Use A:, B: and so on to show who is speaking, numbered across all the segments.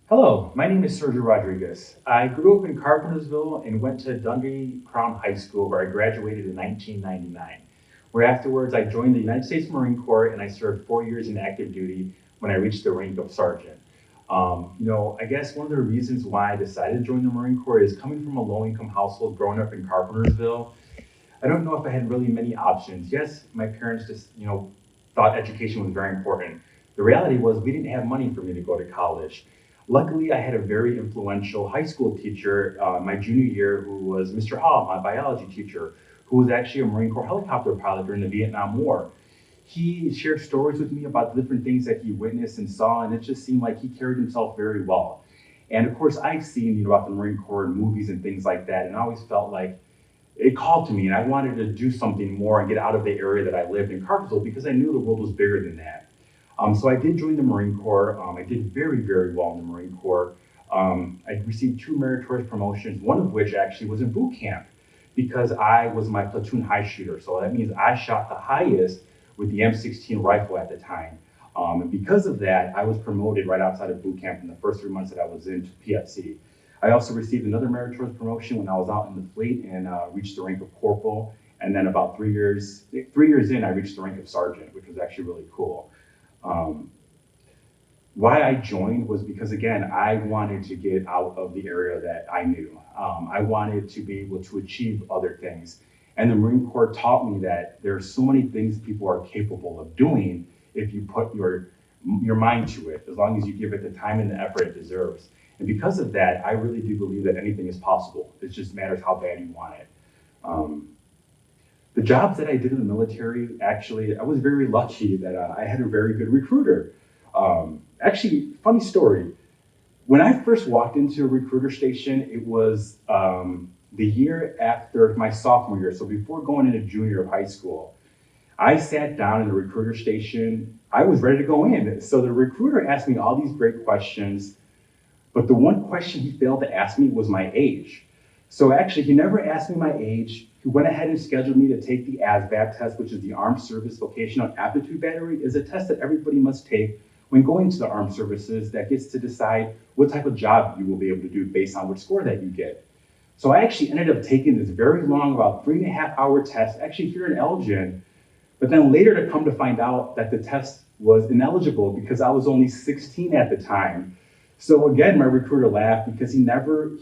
A: Hello, my name is Sergio Rodriguez. I grew up in Carpentersville and went to Dundee Crown High School where I graduated in 1999, where afterwards I joined the United States Marine Corps and I served 4 years in active duty when I reached the rank of sergeant. I guess one of the reasons why I decided to join the Marine Corps is coming from a low-income household growing up in Carpentersville. I don't know if I had really many options. Yes, my parents just, thought education was very important. The reality was we didn't have money for me to go to college. Luckily, I had a very influential high school teacher my junior year who was Mr. Hall, my biology teacher, who was actually a Marine Corps helicopter pilot during the Vietnam War. He shared stories with me about the different things that he witnessed and saw, and it just seemed like he carried himself very well. And of course, I've seen about the Marine Corps in movies and things like that, and I always felt like it called to me, and I wanted to do something more and get out of the area that I lived in Cartersville because I knew the world was bigger than that. So I did join the Marine Corps. I did very, very well in the Marine Corps. I received two meritorious promotions, one of which actually was in boot camp because I was my platoon high shooter. So that means I shot the highest with the M16 rifle at the time. And because of that, I was promoted right outside of boot camp in the first 3 months that I was in to PFC. I also received another meritorious promotion when I was out in the fleet and reached the rank of corporal. And then about 3 years in, I reached the rank of sergeant, which was actually really cool. Um, why I joined was because, again, I wanted to get out of the area that I knew. I wanted to be able to achieve other things. And the Marine Corps taught me that there are so many things people are capable of doing if you put your mind to it, as long as you give it the time and the effort it deserves. And because of that, I really do believe that anything is possible. It just matters how bad you want it. Um, the jobs that I did in the military, actually, I was very lucky that I had a very good recruiter. Actually, funny story. When I first walked into a recruiter station, it was the year after my sophomore year, so before going into junior of high school. I sat down in the recruiter station. I was ready to go in. So the recruiter asked me all these great questions, but the one question he failed to ask me was my age. So actually, he never asked me my age. He went ahead and scheduled me to take the ASVAB test, which is the Armed Service Vocational Aptitude Battery. Is a test that everybody must take when going to the armed services that gets to decide what type of job you will be able to do based on which score that you get. So I actually ended up taking this very long, about 3.5 hour test, actually here in Elgin, but then later to come to find out that the test was ineligible because I was only 16 at the time. So again, my recruiter laughed because he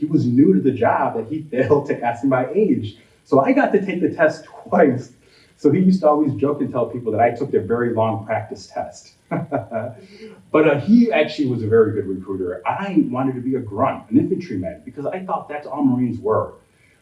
A: was new to the job that he failed to ask me my age. So I got to take the test twice. So he used to always joke and tell people that I took a very long practice test. But he actually was a very good recruiter. I wanted to be a grunt, an infantryman, because I thought that's all Marines were.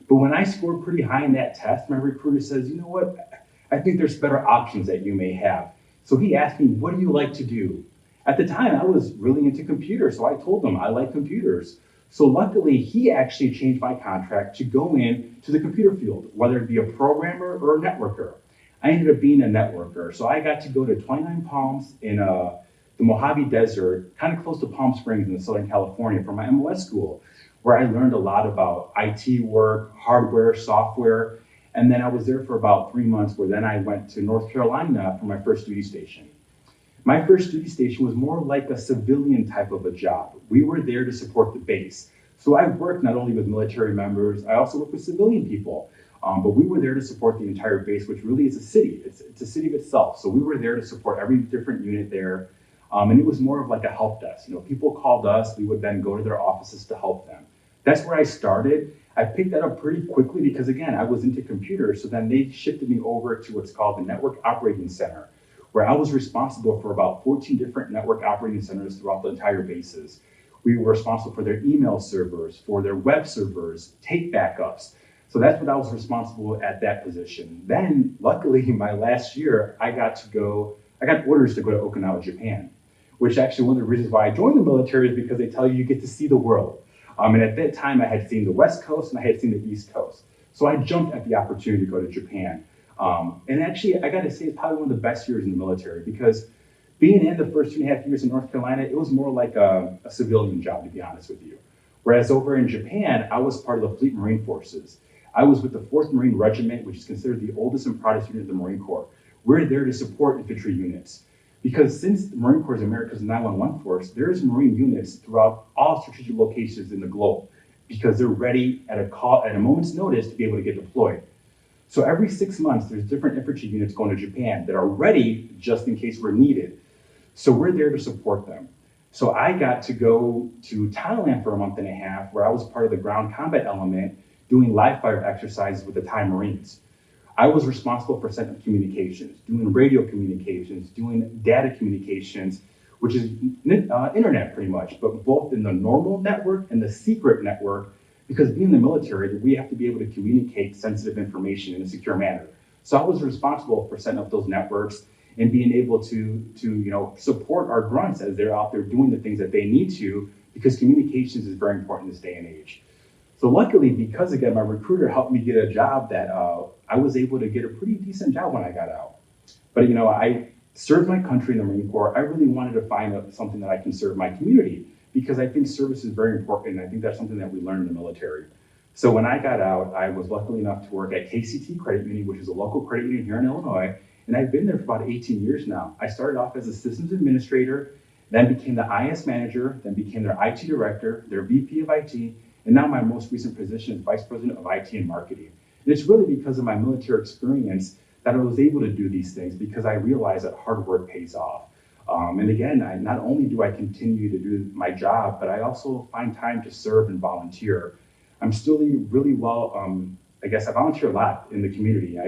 A: But when I scored pretty high in that test, my recruiter says, you know what? I think there's better options that you may have. So he asked me, what do you like to do? At the time, I was really into computers, so I told him I like computers. So luckily, he actually changed my contract to go in to the computer field, whether it be a programmer or a networker. I ended up being a networker, so I got to go to 29 Palms in the Mojave Desert, kind of close to Palm Springs in Southern California, for my MOS school, where I learned a lot about IT work, hardware, software, and then I was there for about 3 months, where then I went to North Carolina for my first duty station. My first duty station was more like a civilian type of a job. We were there to support the base. So I worked not only with military members, I also worked with civilian people. But we were there to support the entire base, which really is a city. It's a city of itself. So we were there to support every different unit there. And it was more of like a help desk. People called us, we would then go to their offices to help them. That's where I started. I picked that up pretty quickly because, again, I was into computers. So then they shifted me over to what's called the Network Operating Center, where I was responsible for about 14 different network operating centers throughout the entire bases. We were responsible for their email servers, for their web servers, tape backups. So that's what I was responsible at that position. Then, luckily, my last year, I got orders to go to Okinawa, Japan, which actually one of the reasons why I joined the military is because they tell you get to see the world. And at that time, I had seen the West Coast and I had seen the East Coast. So I jumped at the opportunity to go to Japan. And actually, I got to say, it's probably one of the best years in the military because being in the first 2.5 years in North Carolina, it was more like a civilian job, to be honest with you. Whereas over in Japan, I was part of the Fleet Marine Forces. I was with the 4th Marine Regiment, which is considered the oldest and proudest unit of the Marine Corps. We're there to support infantry units. Because since the Marine Corps is America's 911 force, there's Marine units throughout all strategic locations in the globe because they're ready at a moment's notice to be able to get deployed. So every 6 months, there's different infantry units going to Japan that are ready just in case we're needed. So we're there to support them. So I got to go to Thailand for a month and a half where I was part of the ground combat element doing live fire exercises with the Thai Marines. I was responsible for setting up communications, doing radio communications, doing data communications, which is internet pretty much, but both in the normal network and the secret network, because being in the military, we have to be able to communicate sensitive information in a secure manner. So I was responsible for setting up those networks and being able to support our grunts as they're out there doing the things that they need to, because communications is very important in this day and age. So luckily, because again, my recruiter helped me get a job that I was able to get a pretty decent job when I got out. But I served my country in the Marine Corps. I really wanted to find something that I can serve my community because I think service is very important. And I think that's something that we learn in the military. So when I got out, I was lucky enough to work at KCT Credit Union, which is a local credit union here in Illinois. And I've been there for about 18 years now. I started off as a systems administrator, then became the IS manager, then became their IT director, their VP of IT, and now my most recent position is vice president of IT and marketing. And it's really because of my military experience that I was able to do these things because I realized that hard work pays off. And again, not only do I continue to do my job, but I also find time to serve and volunteer. I'm still really well, I guess I volunteer a lot in the community.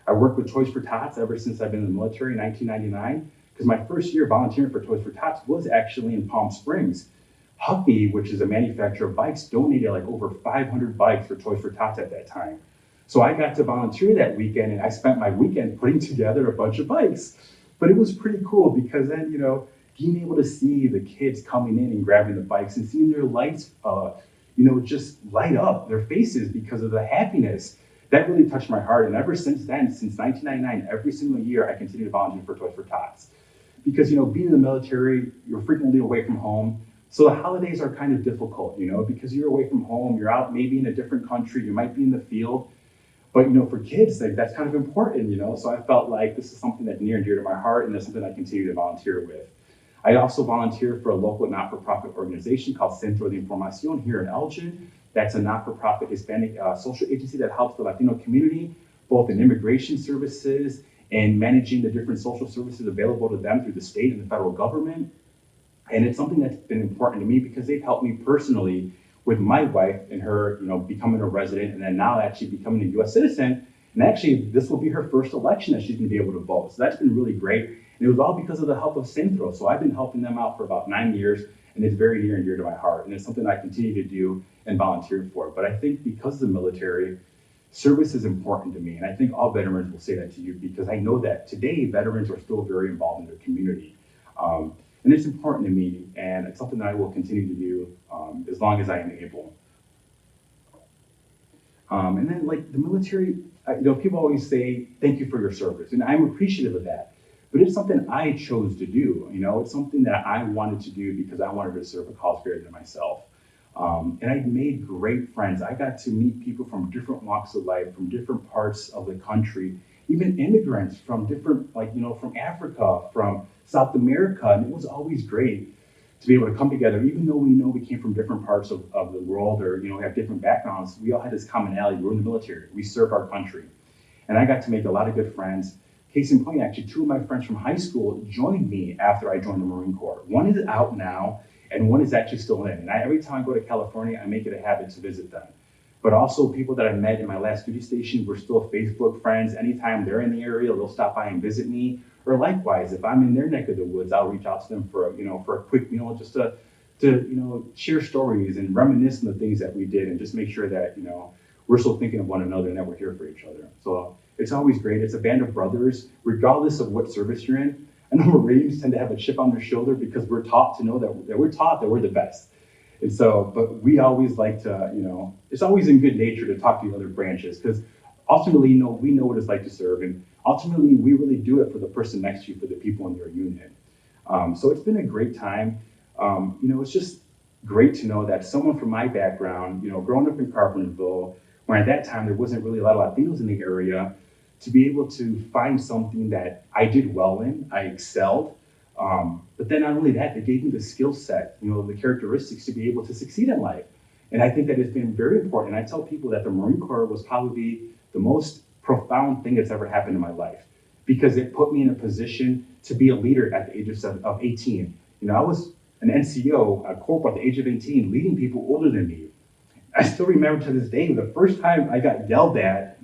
A: I work with Toys for Tots ever since I've been in the military in 1999, because my first year volunteering for Toys for Tots was actually in Palm Springs. Huffy, which is a manufacturer of bikes, donated like over 500 bikes for Toys for Tots at that time. So I got to volunteer that weekend, and I spent my weekend putting together a bunch of bikes. But it was pretty cool because then, being able to see the kids coming in and grabbing the bikes and seeing their lights, just light up their faces because of the happiness, that really touched my heart. And ever since then, since 1999, every single year, I continue to volunteer for Toys for Tots. Because, being in the military, you're frequently away from home. So the holidays are kind of difficult, because you're away from home, you're out maybe in a different country, you might be in the field. But, for kids, that's kind of important, So I felt like this is something that's near and dear to my heart, and that's something I continue to volunteer with. I also volunteer for a local not-for-profit organization called Centro de Información here in Elgin. That's a not-for-profit Hispanic social agency that helps the Latino community, both in immigration services and managing the different social services available to them through the state and the federal government. And it's something that's been important to me because they've helped me personally with my wife and her, becoming a resident and then now actually becoming a U.S. citizen. And actually, this will be her first election that she's going to be able to vote. So that's been really great. And it was all because of the help of Centro. So I've been helping them out for about 9 years, and it's very near and dear to my heart. And it's something I continue to do and volunteer for. But I think because of the military, service is important to me. And I think all veterans will say that to you because I know that today veterans are still very involved in their community. And it's important to me, and it's something that I will continue to do as long as I am able. And then like the military, people always say, thank you for your service. And I'm appreciative of that. But it's something I chose to do. It's something that I wanted to do because I wanted to serve a cause greater than myself. And I made great friends. I got to meet people from different walks of life, from different parts of the country, even immigrants from different, from Africa, from South America. And it was always great to be able to come together, even though we came from different parts of the world or, have different backgrounds. We all had this commonality. We're in the military. We serve our country. And I got to make a lot of good friends. Case in point, actually, 2 of my friends from high school joined me after I joined the Marine Corps. One is out now, and one is actually still in. And every time I go to California, I make it a habit to visit them. But also people that I met in my last duty station, we're still Facebook friends. Anytime they're in the area, they'll stop by and visit me. Or likewise, if I'm in their neck of the woods, I'll reach out to them for a quick meal, just to share stories and reminisce on the things that we did, and just make sure that we're still thinking of one another and that we're here for each other. So it's always great. It's a band of brothers, regardless of what service you're in. I know Marines tend to have a chip on their shoulder because we're taught to know that we're the best. And so, but we always like to, it's always in good nature to talk to the other branches because ultimately, we know what it's like to serve. And ultimately, we really do it for the person next to you, for the people in your unit. So it's been a great time. It's just great to know that someone from my background, growing up in Carpentersville, where at that time there wasn't really a lot of Latinos in the area, to be able to find something that I did well in, I excelled, But then not only that, they gave me the skill set, the characteristics to be able to succeed in life. And I think that it's been very important. And I tell people that the Marine Corps was probably the most profound thing that's ever happened in my life because it put me in a position to be a leader at the age of 18. I was an NCO, a corporal at the age of 18, leading people older than me. I still remember to this day the first time I got yelled at,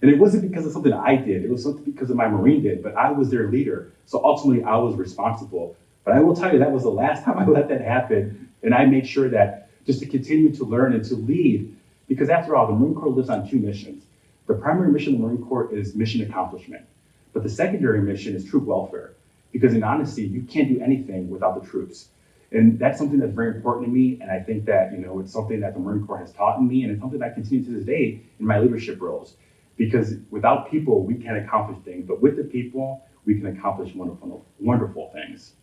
A: and it wasn't because of something I did, it was something because of my Marine did, but I was their leader. So ultimately I was responsible. But I will tell you, that was the last time I let that happen. And I made sure that just to continue to learn and to lead, because after all, the Marine Corps lives on two missions. The primary mission of the Marine Corps is mission accomplishment. But the secondary mission is troop welfare. Because in honesty, you can't do anything without the troops. And that's something that's very important to me. And I think that, it's something that the Marine Corps has taught me, and it's something that I continue to this day in my leadership roles. Because without people, we can't accomplish things, but with the people, we can accomplish wonderful, wonderful things.